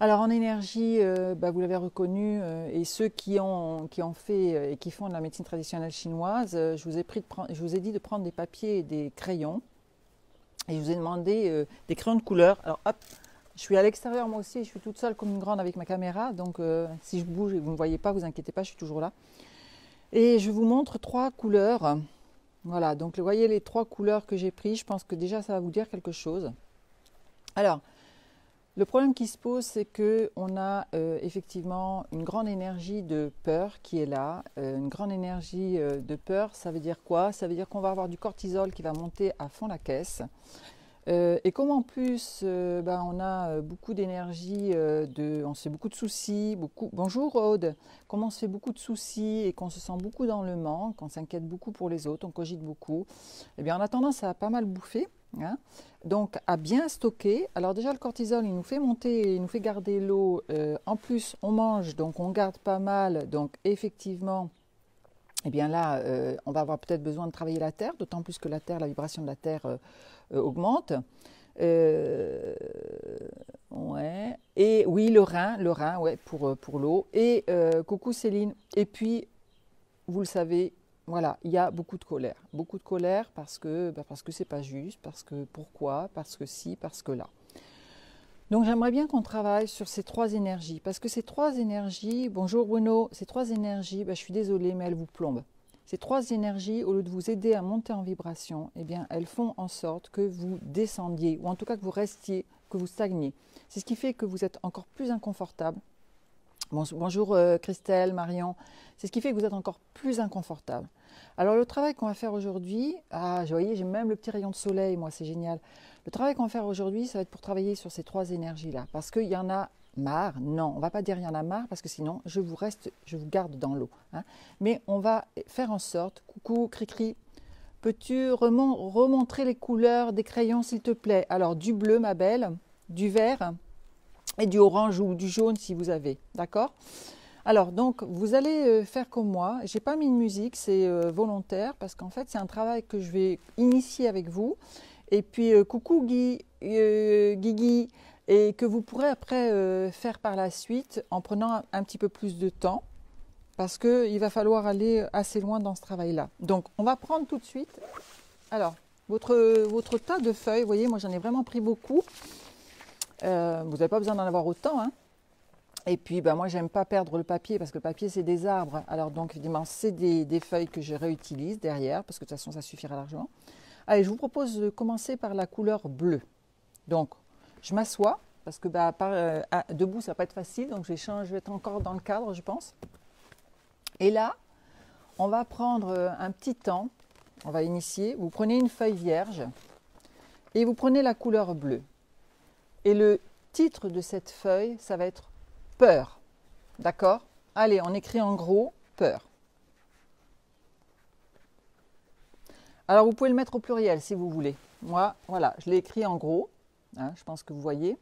Alors en énergie, vous l'avez reconnu, et ceux qui ont fait et qui font de la médecine traditionnelle chinoise, je vous ai dit de prendre des papiers et des crayons. Et je vous ai demandé des crayons de couleur. Alors hop, je suis à l'extérieur moi aussi, je suis toute seule comme une grande avec ma caméra. Donc si je bouge et que vous ne me voyez pas, vous inquiétez pas, je suis toujours là. Et je vous montre trois couleurs. Voilà, donc vous voyez les trois couleurs que j'ai prises. Je pense que déjà ça va vous dire quelque chose. Alors, le problème qui se pose, c'est qu'on a effectivement une grande énergie de peur qui est là. Une grande énergie de peur, ça veut dire quoi? Ça veut dire qu'on va avoir du cortisol qui va monter à fond la caisse. Et comme en plus, on a beaucoup d'énergie, on se fait beaucoup de soucis, bonjour Aude, comme on se fait beaucoup de soucis et qu'on se sent beaucoup dans le manque, qu'on s'inquiète beaucoup pour les autres, on cogite beaucoup, eh bien on a tendance à pas mal bouffer, hein, donc à bien stocker. Alors déjà le cortisol, il nous fait monter, il nous fait garder l'eau, en plus on mange, donc on garde pas mal, donc effectivement, eh bien là, on va avoir peut-être besoin de travailler la terre, d'autant plus que la terre, la vibration de la terre augmente. Ouais. Et oui, le rein ouais, pour l'eau. Et coucou Céline. Et puis, vous le savez, voilà, il y a beaucoup de colère. Beaucoup de colère parce que c'est pas juste, parce que pourquoi, parce que si, parce que là. Donc j'aimerais bien qu'on travaille sur ces trois énergies, parce que ces trois énergies, bonjour Bruno, ces trois énergies, je suis désolée, mais elles vous plombent. Ces trois énergies, au lieu de vous aider à monter en vibration, eh bien, elles font en sorte que vous descendiez, ou en tout cas que vous restiez, que vous stagniez. C'est ce qui fait que vous êtes encore plus inconfortable. Bonjour Christelle, Marion, c'est ce qui fait que vous êtes encore plus inconfortable. Alors le travail qu'on va faire aujourd'hui, vous voyez, j'ai même le petit rayon de soleil, moi c'est génial. Le travail qu'on va faire aujourd'hui, ça va être pour travailler sur ces trois énergies-là. Parce qu'il y en a marre. Non, on ne va pas dire il y en a marre, parce que sinon, je vous garde dans l'eau. Hein. Mais on va faire en sorte, coucou, Cricri, peux-tu remontrer les couleurs des crayons, s'il te plaît? Alors, du bleu, ma belle, du vert et du orange ou du jaune, si vous avez. D'accord? Alors, donc, vous allez faire comme moi. Je n'ai pas mis de musique, c'est volontaire, parce qu'en fait, c'est un travail que je vais initier avec vous. Et puis, coucou Guigui, et que vous pourrez après faire par la suite en prenant un petit peu plus de temps, parce qu'il va falloir aller assez loin dans ce travail-là. Donc, on va prendre tout de suite, alors, votre tas de feuilles, vous voyez, moi j'en ai vraiment pris beaucoup. Vous n'avez pas besoin d'en avoir autant, hein. Et puis, moi, j'aime pas perdre le papier, parce que le papier, c'est des arbres. Alors, donc, évidemment, c'est des feuilles que je réutilise derrière, parce que de toute façon, ça suffira largement. Allez, je vous propose de commencer par la couleur bleue. Donc, je m'assois, parce que debout, ça ne va pas être facile, donc je vais être encore dans le cadre, je pense. Et là, on va prendre un petit temps, on va initier. Vous prenez une feuille vierge et vous prenez la couleur bleue. Et le titre de cette feuille, ça va être peur. D'accord? Allez, on écrit en gros peur. Alors, vous pouvez le mettre au pluriel si vous voulez. Moi, voilà, je l'ai écrit en gros. Hein, je pense que vous voyez.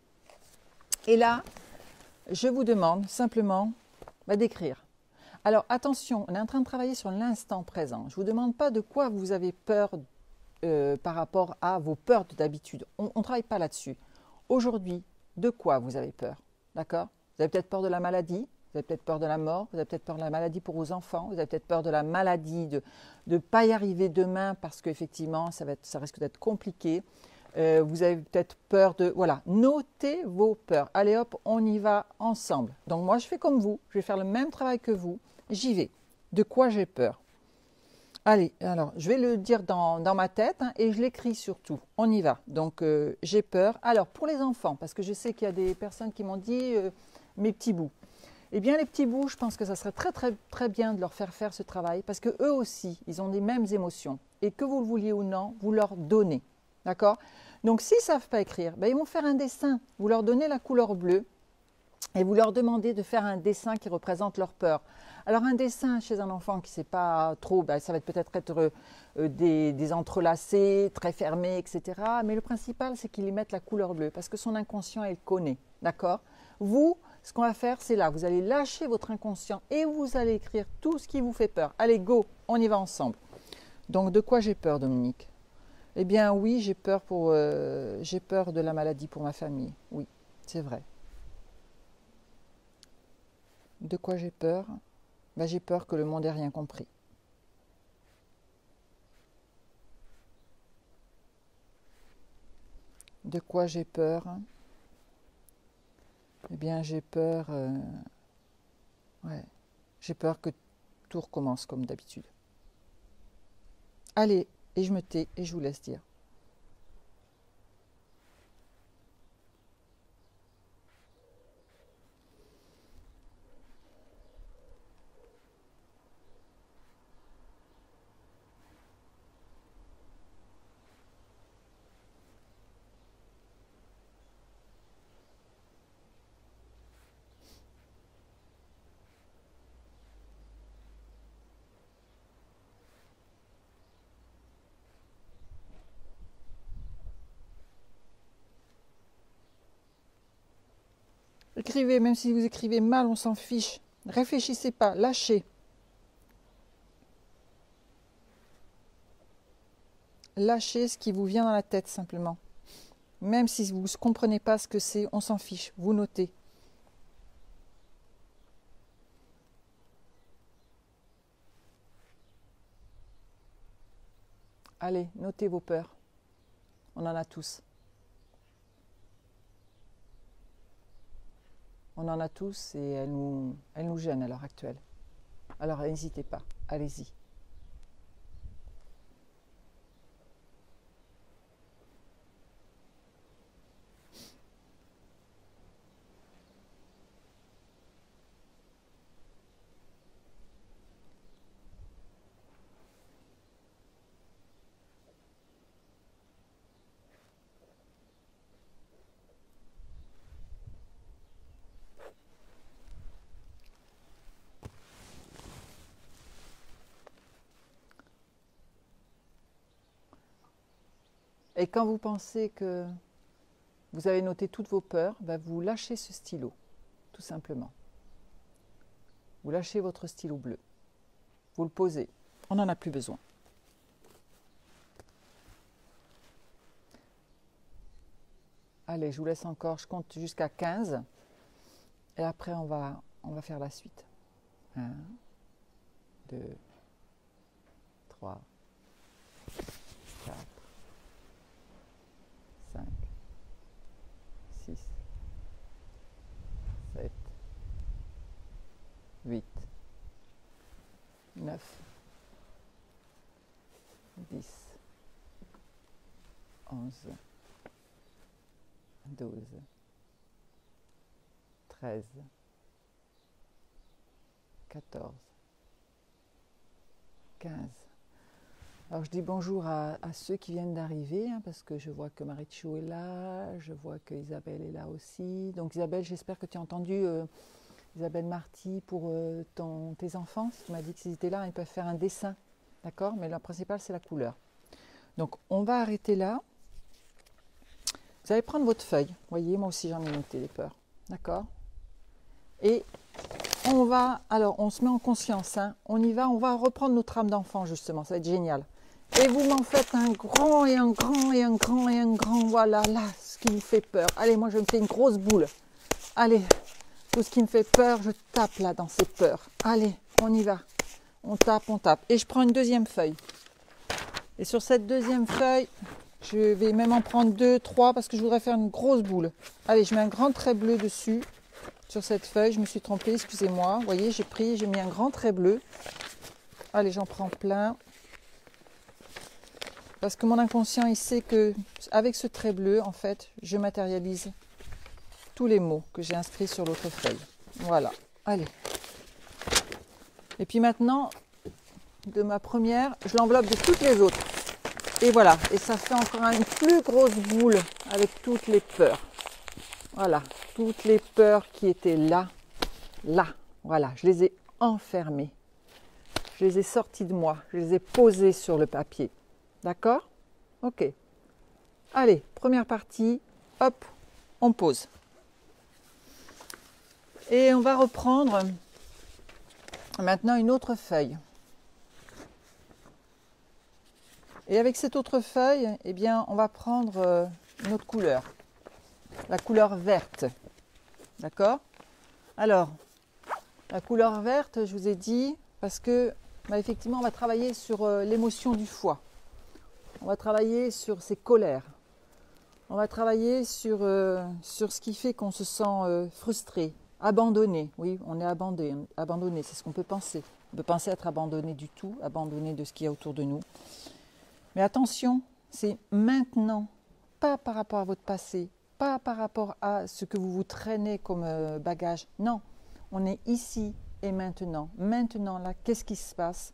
Et là, je vous demande simplement d'écrire. Alors, attention, on est en train de travailler sur l'instant présent. Je ne vous demande pas de quoi vous avez peur par rapport à vos peurs d'habitude. On ne travaille pas là-dessus. Aujourd'hui, de quoi vous avez peur? D'accord? Vous avez peut-être peur de la maladie. Vous avez peut-être peur de la mort, vous avez peut-être peur de la maladie pour vos enfants, vous avez peut-être peur de la maladie, de ne pas y arriver demain parce qu'effectivement, ça risque d'être compliqué. Vous avez peut-être peur de... Voilà, notez vos peurs. Allez hop, on y va ensemble. Donc moi, je fais comme vous, je vais faire le même travail que vous. J'y vais. De quoi j'ai peur? Allez, alors, je vais le dire dans ma tête, hein, et je l'écris surtout. On y va. Donc, j'ai peur. Alors, pour les enfants, parce que je sais qu'il y a des personnes qui m'ont dit mes petits bouts. Eh bien, les petits bouts, je pense que ça serait très, très, très bien de leur faire ce travail, parce qu'eux aussi, ils ont les mêmes émotions. Et que vous le vouliez ou non, vous leur donnez. D'accord? Donc, s'ils ne savent pas écrire, ils vont faire un dessin. Vous leur donnez la couleur bleue et vous leur demandez de faire un dessin qui représente leur peur. Alors, un dessin chez un enfant qui ne sait pas trop, ça va peut-être être des entrelacés, très fermés, etc. Mais le principal, c'est qu'il y mette la couleur bleue, parce que son inconscient, il connaît. D'accord? Vous, ce qu'on va faire, c'est là, vous allez lâcher votre inconscient et vous allez écrire tout ce qui vous fait peur. Allez, go, on y va ensemble. Donc, de quoi j'ai peur, Dominique? Eh bien, oui, j'ai peur de la maladie pour ma famille. Oui, c'est vrai. De quoi j'ai peur? Ben, j'ai peur que le monde ait rien compris. De quoi j'ai peur? Eh bien, j'ai peur, ouais, j'ai peur que tout recommence comme d'habitude. Allez, et je me tais et je vous laisse dire. Écrivez, même si vous écrivez mal, on s'en fiche. Réfléchissez pas, lâchez. Lâchez ce qui vous vient dans la tête simplement. Même si vous ne comprenez pas ce que c'est, on s'en fiche. Vous notez. Allez, notez vos peurs. On en a tous. On en a tous et elles nous gênent à l'heure actuelle. Alors n'hésitez pas, allez-y. Et quand vous pensez que vous avez noté toutes vos peurs, ben vous lâchez ce stylo, tout simplement. Vous lâchez votre stylo bleu. Vous le posez. On n'en a plus besoin. Allez, je vous laisse encore, je compte jusqu'à 15. Et après, on va faire la suite. 1, 2, 3, 4, 5, 6, 7, 8, 9, 10, 11, 12, 13, 14, 15. Alors je dis bonjour à ceux qui viennent d'arriver, hein, parce que je vois que Marichou est là, je vois que Isabelle est là aussi. Donc Isabelle, j'espère que tu as entendu Isabelle Marty pour tes enfants. Tu m'as dit que s'ils étaient là, ils peuvent faire un dessin, d'accord? Mais le principal, c'est la couleur. Donc on va arrêter là. Vous allez prendre votre feuille. Vous voyez, moi aussi j'en ai noté les peurs, d'accord? Et on se met en conscience, hein. On y va, on va reprendre notre âme d'enfant justement, ça va être génial. Et vous m'en faites un grand et un grand et un grand et un grand, voilà, là, ce qui vous fait peur. Allez, moi je me fais une grosse boule. Allez, tout ce qui me fait peur, je tape là dans ces peurs. Allez, on y va. On tape, on tape. Et je prends une deuxième feuille. Et sur cette deuxième feuille, je vais même en prendre 2, 3 parce que je voudrais faire une grosse boule. Allez, je mets un grand trait bleu dessus. Sur cette feuille, je me suis trompée, excusez-moi. Vous voyez, j'ai mis un grand trait bleu. Allez, j'en prends plein. Parce que mon inconscient, il sait que avec ce trait bleu, en fait, je matérialise tous les mots que j'ai inscrits sur l'autre feuille. Voilà, allez. Et puis maintenant, de ma première, je l'enveloppe de toutes les autres. Et voilà, et ça fait encore une plus grosse boule avec toutes les peurs. Voilà, toutes les peurs qui étaient là, voilà, je les ai enfermées. Je les ai sorties de moi, je les ai posées sur le papier. D'accord? Ok. Allez, première partie, hop, on pose. Et on va reprendre maintenant une autre feuille. Et avec cette autre feuille, eh bien, on va prendre une autre couleur. La couleur verte. D'accord? Alors, La couleur verte, je vous ai dit, parce que bah, effectivement, on va travailler sur l'émotion du foie. On va travailler sur ses colères. On va travailler sur ce qui fait qu'on se sent frustré, abandonné. Oui, on est abandonné, c'est ce qu'on peut penser. On peut penser être abandonné du tout, abandonné de ce qu'il y a autour de nous. Mais attention, c'est maintenant, pas par rapport à votre passé, pas par rapport à ce que vous vous traînez comme bagage. Non, on est ici et maintenant. Maintenant, là, qu'est-ce qui se passe?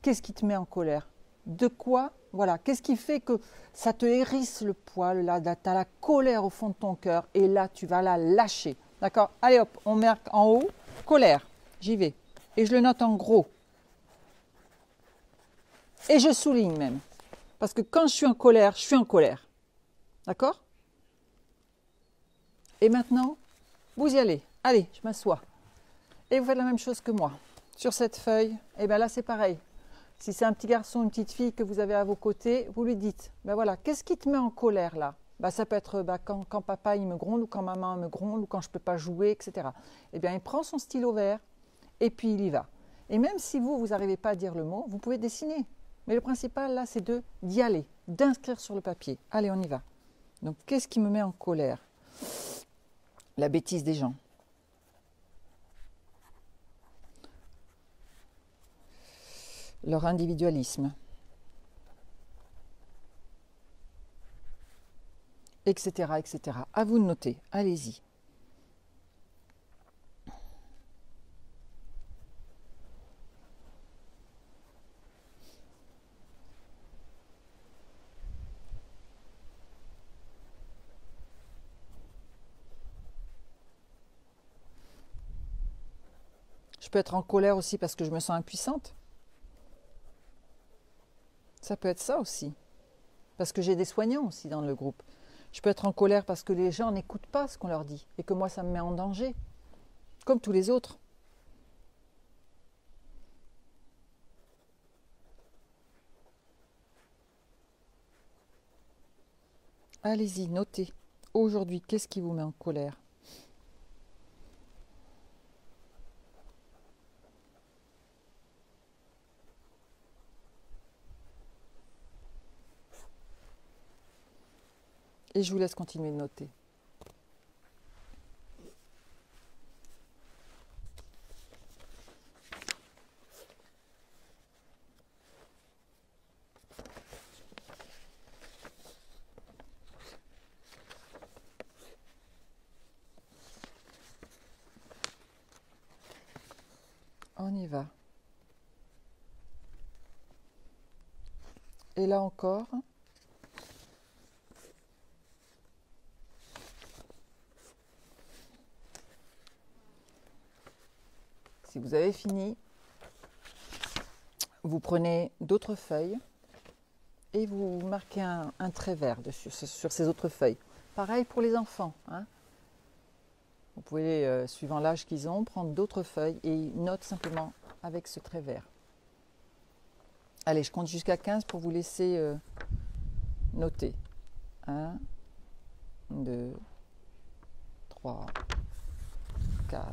Qu'est-ce qui te met en colère? De quoi? Voilà, qu'est-ce qui fait que ça te hérisse le poil? Là, tu as la colère au fond de ton cœur et là, tu vas la lâcher. D'accord? Allez hop, on marque en haut, colère. J'y vais. Et je le note en gros. Et je souligne même. Parce que quand je suis en colère, je suis en colère. D'accord? Et maintenant, vous y allez. Allez, je m'assois. Et vous faites la même chose que moi. Sur cette feuille, et bien là, c'est pareil. Si c'est un petit garçon, une petite fille que vous avez à vos côtés, vous lui dites, ben voilà, qu'est-ce qui te met en colère là? Ben ça peut être quand papa il me gronde, ou quand maman me gronde, ou quand je ne peux pas jouer, etc. Eh bien, il prend son stylo vert et puis il y va. Et même si vous n'arrivez pas à dire le mot, vous pouvez dessiner. Mais le principal là, c'est d'y aller, d'inscrire sur le papier. Allez, on y va. Donc, qu'est-ce qui me met en colère? La bêtise des gens. Leur individualisme, etc., etc. À vous de noter, allez-y. Je peux être en colère aussi parce que je me sens impuissante. Ça peut être ça aussi. Parce que j'ai des soignants aussi dans le groupe. Je peux être en colère parce que les gens n'écoutent pas ce qu'on leur dit et que moi, ça me met en danger, comme tous les autres. Allez-y, notez. Aujourd'hui, qu'est-ce qui vous met en colère? Et je vous laisse continuer de noter. On y va. Et là encore, si vous avez fini, vous prenez d'autres feuilles et vous marquez un trait vert dessus, sur ces autres feuilles. Pareil pour les enfants. Hein. Vous pouvez, suivant l'âge qu'ils ont, prendre d'autres feuilles et ils notent simplement avec ce trait vert. Allez, je compte jusqu'à 15 pour vous laisser noter. 1, 2, 3, 4,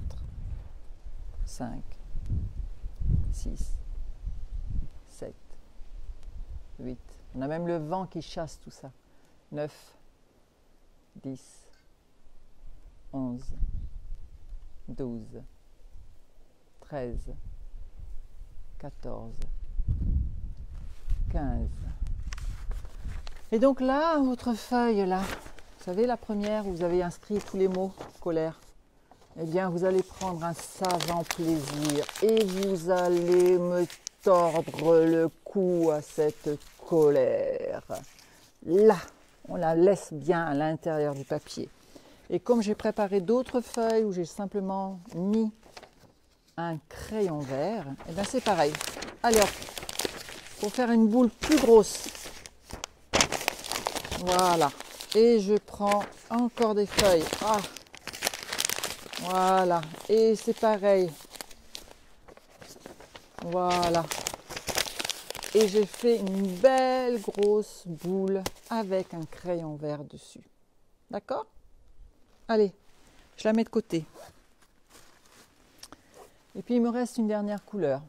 5, 6, 7, 8. On a même le vent qui chasse tout ça. 9, 10, 11, 12, 13, 14, 15. Et donc là, votre feuille, là, vous savez, la première, où vous avez inscrit tous les mots colère. Eh bien, vous allez prendre un savant plaisir et vous allez me tordre le cou à cette colère. Là, on la laisse bien à l'intérieur du papier. Et comme j'ai préparé d'autres feuilles où j'ai simplement mis un crayon vert, eh bien c'est pareil. Allez hop, pour faire une boule plus grosse. Voilà. Et je prends encore des feuilles. Ah, voilà. Et c'est pareil. Voilà. Et j'ai fait une belle grosse boule avec un crayon vert dessus. D'accord? Allez, je la mets de côté. Et puis il me reste une dernière couleur.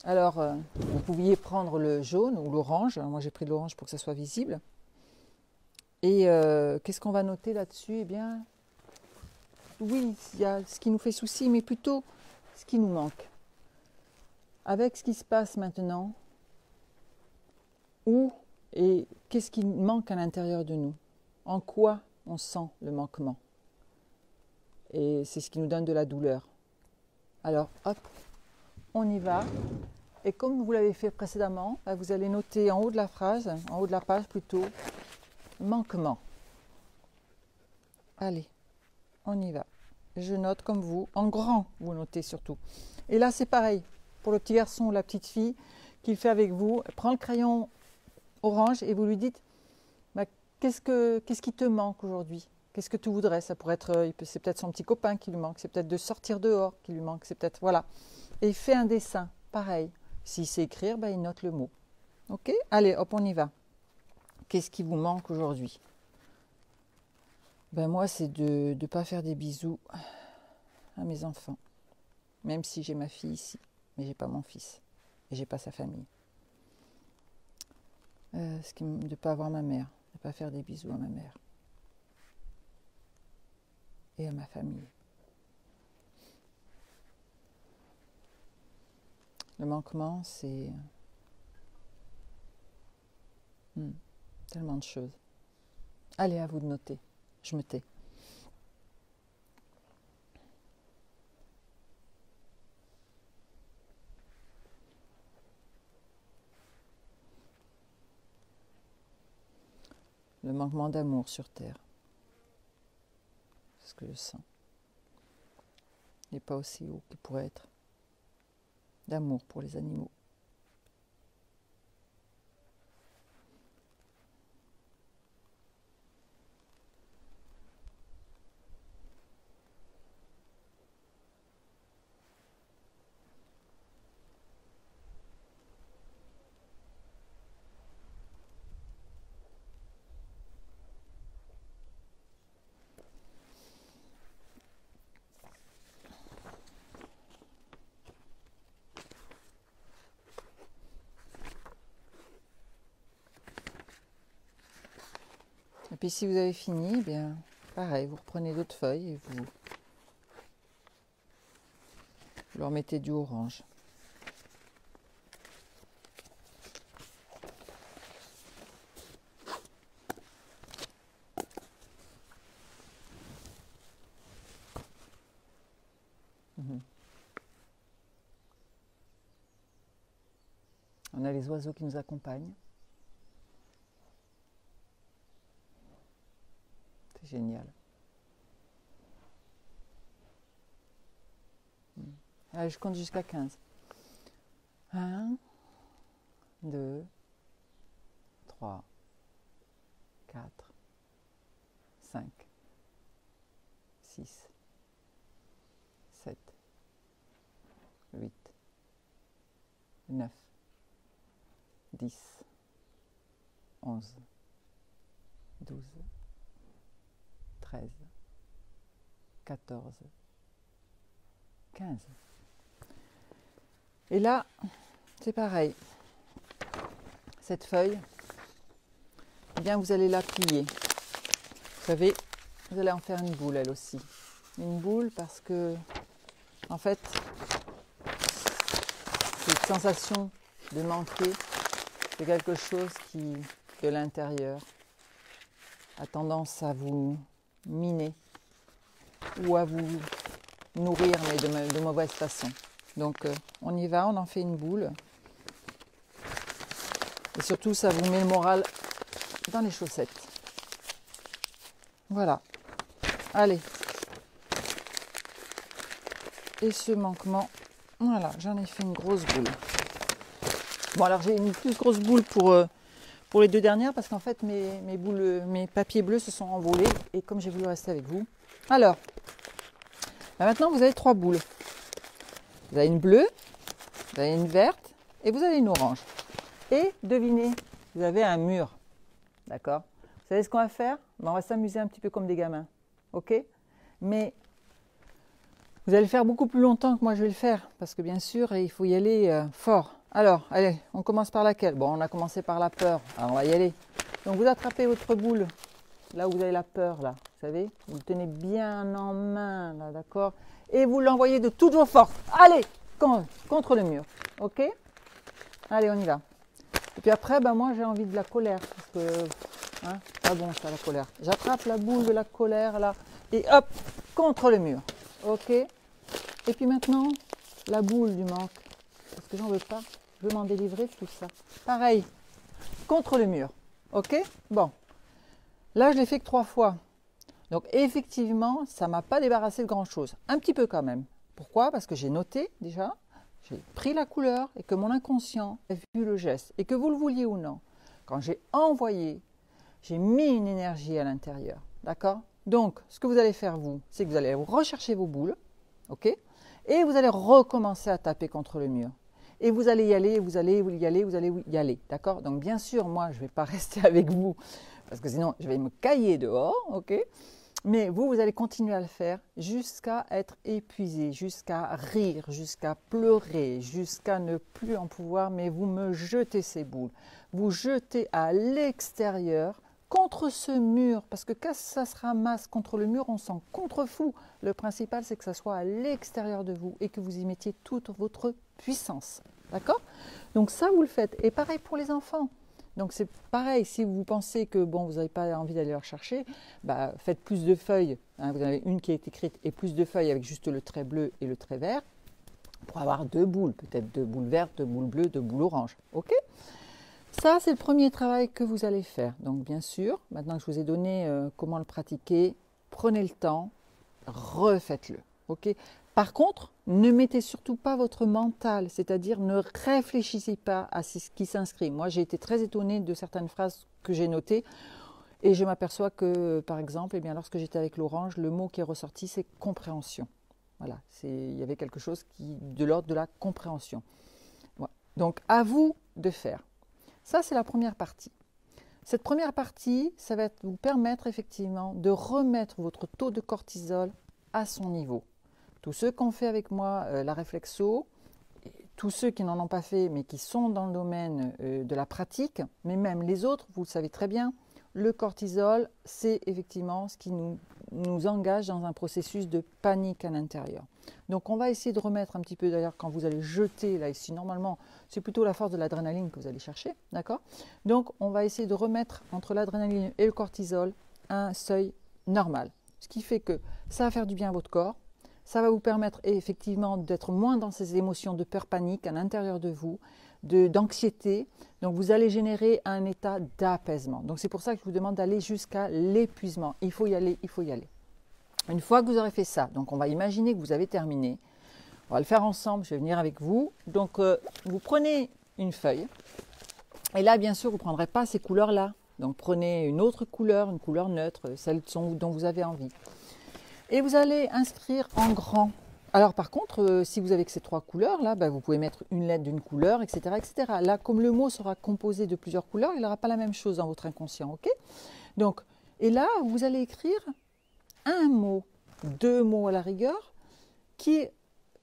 Alors, vous pouviez prendre le jaune ou l'orange. Moi, j'ai pris de l'orange pour que ça soit visible. Et qu'est-ce qu'on va noter là-dessus? Eh bien, oui, il y a ce qui nous fait souci, mais plutôt ce qui nous manque. Avec ce qui se passe maintenant, où et qu'est-ce qui manque à l'intérieur de nous? En quoi on sent le manquement? Et c'est ce qui nous donne de la douleur. Alors, hop, on y va. Et comme vous l'avez fait précédemment, vous allez noter en haut de la phrase, en haut de la page plutôt, manquement. Allez, on y va. Je note comme vous, en grand, vous notez surtout. Et là, c'est pareil, pour le petit garçon ou la petite fille qu'il fait avec vous, prend le crayon orange et vous lui dites qu'est-ce qui te manque aujourd'hui? Qu'est-ce que tu voudrais? Ça pourrait être, c'est peut-être son petit copain qui lui manque, c'est peut-être de sortir dehors qui lui manque, c'est peut-être, voilà. Et il fait un dessin, pareil. S'il sait écrire, il note le mot. Ok? Allez, hop, on y va. Qu'est-ce qui vous manque aujourd'hui? Moi, c'est de ne pas faire des bisous à mes enfants. Même si j'ai ma fille ici, mais j'ai pas mon fils. Et j'ai pas sa famille. De ne pas avoir ma mère, de ne pas faire des bisous à ma mère. Et à ma famille. Le manquement, c'est tellement de choses. Allez, à vous de noter. Je me tais. Le manquement d'amour sur Terre. C'est ce que je sens. Il n'est pas aussi haut qu'il pourrait être. D'amour pour les animaux. Et puis si vous avez fini, bien pareil, vous reprenez d'autres feuilles et vous leur mettez du orange. On a les oiseaux qui nous accompagnent. C'est génial. Allez, je compte jusqu'à 15. 1, 2, 3, 4, 5, 6, 7, 8, 9, 10, 11, 12, 13, 14, 15. Et là, c'est pareil. Cette feuille, eh bien, vous allez la plier. Vous savez, vous allez en faire une boule, elle aussi. Une boule parce que, en fait, cette sensation de manquer, c'est quelque chose qui, de l'intérieur, a tendance à vous miner ou à vous nourrir, mais de mauvaise façon. Donc, on y va, on en fait une boule. Et surtout, ça vous met le moral dans les chaussettes. Voilà. Allez. Et ce manquement, voilà, j'en ai fait une grosse boule. Bon, alors j'ai une plus grosse boule pour les deux dernières parce qu'en fait, mes papiers bleus se sont envolés et comme j'ai voulu rester avec vous. Alors, maintenant, vous avez 3 boules. Vous avez une bleue, vous avez une verte et vous avez une orange. Et devinez, vous avez un mur. D'accord? Vous savez ce qu'on va faire? On va s'amuser un petit peu comme des gamins. Ok? Mais Vous allez le faire beaucoup plus longtemps que moi je vais le faire, parce que bien sûr, il faut y aller fort. Alors, allez, on commence par laquelle? Bon, on a commencé par la peur, alors on va y aller. Donc vous attrapez votre boule, là où vous avez la peur, là, vous savez, vous le tenez bien en main, là, d'accord? Et vous l'envoyez de toutes vos forces. Allez, contre le mur, ok? Allez, on y va. Et puis après, ben moi j'ai envie de la colère, parce que, hein, pas bon ça, la colère. J'attrape la boule de la colère, là, et hop, contre le mur, ok? Et puis maintenant, la boule du manque, parce que j'en veux pas, je veux m'en délivrer de tout ça. Pareil, contre le mur, ok? Bon, là je l'ai fait que 3 fois. Donc effectivement, ça ne m'a pas débarrassé de grand chose. Un petit peu quand même. Pourquoi? Parce que j'ai noté déjà, j'ai pris la couleur et que mon inconscient a vu le geste. Et que vous le vouliez ou non, quand j'ai envoyé, j'ai mis une énergie à l'intérieur. D'accord? Donc, ce que vous allez faire, vous, c'est que vous allez rechercher vos boules, ok? Et vous allez recommencer à taper contre le mur. Et vous allez y aller, vous allez y aller, vous allez y aller. D'accord? Donc, bien sûr, moi, je ne vais pas rester avec vous, parce que sinon, je vais me cailler dehors, ok? Mais vous, vous allez continuer à le faire jusqu'à être épuisé, jusqu'à rire, jusqu'à pleurer, jusqu'à ne plus en pouvoir, mais vous me jetez ces boules. Vous jetez à l'extérieur contre ce mur, parce que quand ça se ramasse contre le mur, on s'en contrefou. Le principal, c'est que ça soit à l'extérieur de vous et que vous y mettiez toute votre puissance. D'accord? Donc ça, vous le faites. Et pareil pour les enfants. Donc c'est pareil, si vous pensez que bon, vous n'avez pas envie d'aller les rechercher, bah, faites plus de feuilles. Hein, vous en avez une qui est écrite et plus de feuilles avec juste le trait bleu et le trait vert pour avoir 2 boules, peut-être 2 boules vertes, 2 boules bleues, 2 boules oranges. Ok? Ça, c'est le premier travail que vous allez faire. Donc bien sûr, maintenant que je vous ai donné comment le pratiquer, prenez le temps, refaites-le. Ok? Par contre, ne mettez surtout pas votre mental, c'est-à-dire ne réfléchissez pas à ce qui s'inscrit. Moi, j'ai été très étonnée de certaines phrases que j'ai notées et je m'aperçois que, par exemple, eh bien, lorsque j'étais avec l'orange, le mot qui est ressorti, c'est compréhension. Voilà, il y avait quelque chose de l'ordre de la compréhension. Voilà. Donc, à vous de faire. Ça, c'est la première partie. Cette première partie, ça va vous permettre effectivement de remettre votre taux de cortisol à son niveau. Tous ceux qui ont fait avec moi la réflexo, tous ceux qui n'en ont pas fait mais qui sont dans le domaine de la pratique, mais même les autres, vous le savez très bien, le cortisol, c'est effectivement ce qui nous engage dans un processus de panique à l'intérieur. Donc on va essayer de remettre un petit peu, d'ailleurs quand vous allez jeter, là ici normalement, c'est plutôt la force de l'adrénaline que vous allez chercher, d'accord? Donc on va essayer de remettre entre l'adrénaline et le cortisol un seuil normal. Ce qui fait que ça va faire du bien à votre corps, ça va vous permettre effectivement d'être moins dans ces émotions de peur, panique à l'intérieur de vous, d'anxiété. Donc vous allez générer un état d'apaisement. Donc c'est pour ça que je vous demande d'aller jusqu'à l'épuisement. Il faut y aller, il faut y aller. Une fois que vous aurez fait ça, donc on va imaginer que vous avez terminé. On va le faire ensemble, je vais venir avec vous. Donc vous prenez une feuille. Et là, bien sûr, vous ne prendrez pas ces couleurs-là. Donc prenez une autre couleur, une couleur neutre, celle dont vous avez envie. Et vous allez inscrire en grand. Alors par contre, si vous avez que ces 3 couleurs-là, vous pouvez mettre une lettre d'une couleur, etc., etc. Là, comme le mot sera composé de plusieurs couleurs, il n'aura pas la même chose dans votre inconscient. Ok? Donc, et là, vous allez écrire un mot, 2 mots à la rigueur, qui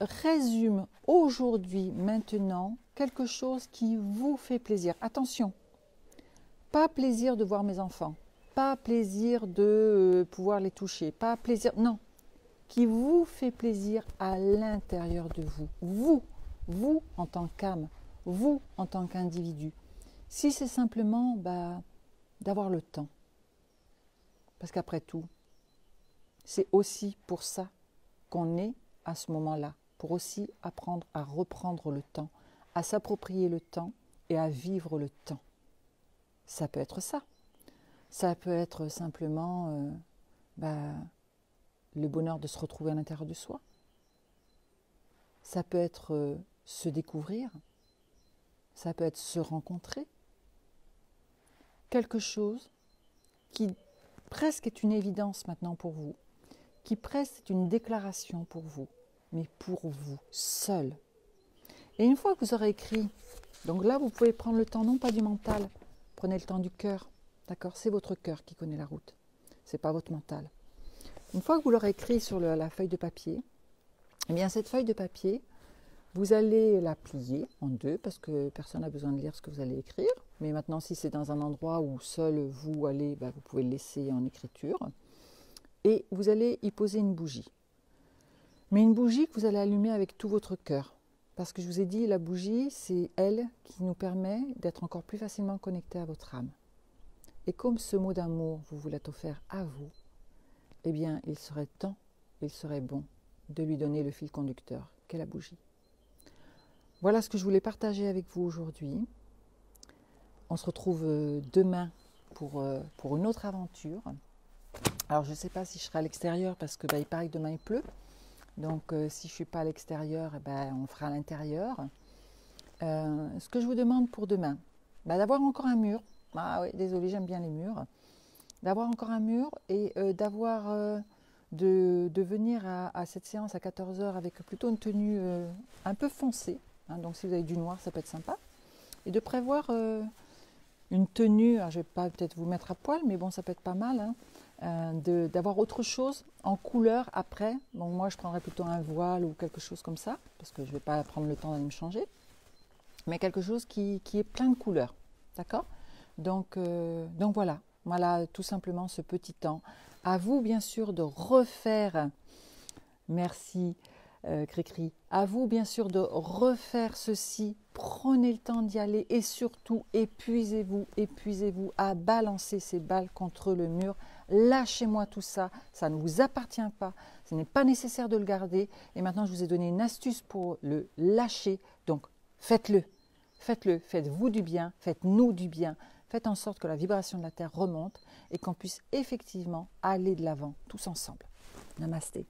résume aujourd'hui, maintenant, quelque chose qui vous fait plaisir. Attention, pas plaisir de voir mes enfants. Pas plaisir de pouvoir les toucher, pas plaisir, non, qui vous fait plaisir à l'intérieur de vous, vous en tant qu'âme, vous en tant qu'individu. Si c'est simplement d'avoir le temps, parce qu'après tout, c'est aussi pour ça qu'on est à ce moment-là, pour aussi apprendre à reprendre le temps, à s'approprier le temps et à vivre le temps. Ça peut être ça. Ça peut être simplement le bonheur de se retrouver à l'intérieur de soi. Ça peut être se découvrir. Ça peut être se rencontrer. Quelque chose qui presque est une évidence maintenant pour vous, qui presque est une déclaration pour vous, mais pour vous, seul. Et une fois que vous aurez écrit, donc là vous pouvez prendre le temps, non pas du mental, prenez le temps du cœur. D'accord? C'est votre cœur qui connaît la route. Ce n'est pas votre mental. Une fois que vous l'aurez écrit sur la feuille de papier, Eh bien, cette feuille de papier, vous allez la plier en deux parce que personne n'a besoin de lire ce que vous allez écrire. Mais maintenant, si c'est dans un endroit où seul vous allez, vous pouvez le laisser en écriture. Et vous allez y poser une bougie. Mais une bougie que vous allez allumer avec tout votre cœur. Parce que je vous ai dit, la bougie, c'est elle qui nous permet d'être encore plus facilement connectés à votre âme. Et comme ce mot d'amour, vous l'êtes offert à vous, eh bien, il serait temps, il serait bon de lui donner le fil conducteur qu'est la bougie. Voilà ce que je voulais partager avec vous aujourd'hui. On se retrouve demain pour une autre aventure. Alors, je ne sais pas si je serai à l'extérieur parce que il paraît que demain il pleut. Donc, si je ne suis pas à l'extérieur, on fera à l'intérieur. Ce que je vous demande pour demain, d'avoir encore un mur. Ah oui, désolé, j'aime bien les murs. D'avoir encore un mur et de venir à cette séance à 14 h avec plutôt une tenue un peu foncée. Donc, si vous avez du noir, ça peut être sympa. Et de prévoir une tenue, alors je ne vais pas peut-être vous mettre à poil, mais bon, ça peut être pas mal, d'avoir autre chose en couleur après. Bon, moi, je prendrais plutôt un voile ou quelque chose comme ça, parce que je ne vais pas prendre le temps d'aller me changer. Mais quelque chose qui est plein de couleurs, d'accord ? Donc voilà tout simplement ce petit temps. À vous, bien sûr, de refaire, merci Cricri, à vous, bien sûr, de refaire ceci. Prenez le temps d'y aller et surtout, épuisez-vous à balancer ces balles contre le mur. Lâchez-moi tout ça, ça ne vous appartient pas, ce n'est pas nécessaire de le garder. Et maintenant, je vous ai donné une astuce pour le lâcher, donc faites-le, faites-vous du bien, faites-nous du bien. Faites en sorte que la vibration de la Terre remonte et qu'on puisse effectivement aller de l'avant tous ensemble. Namasté.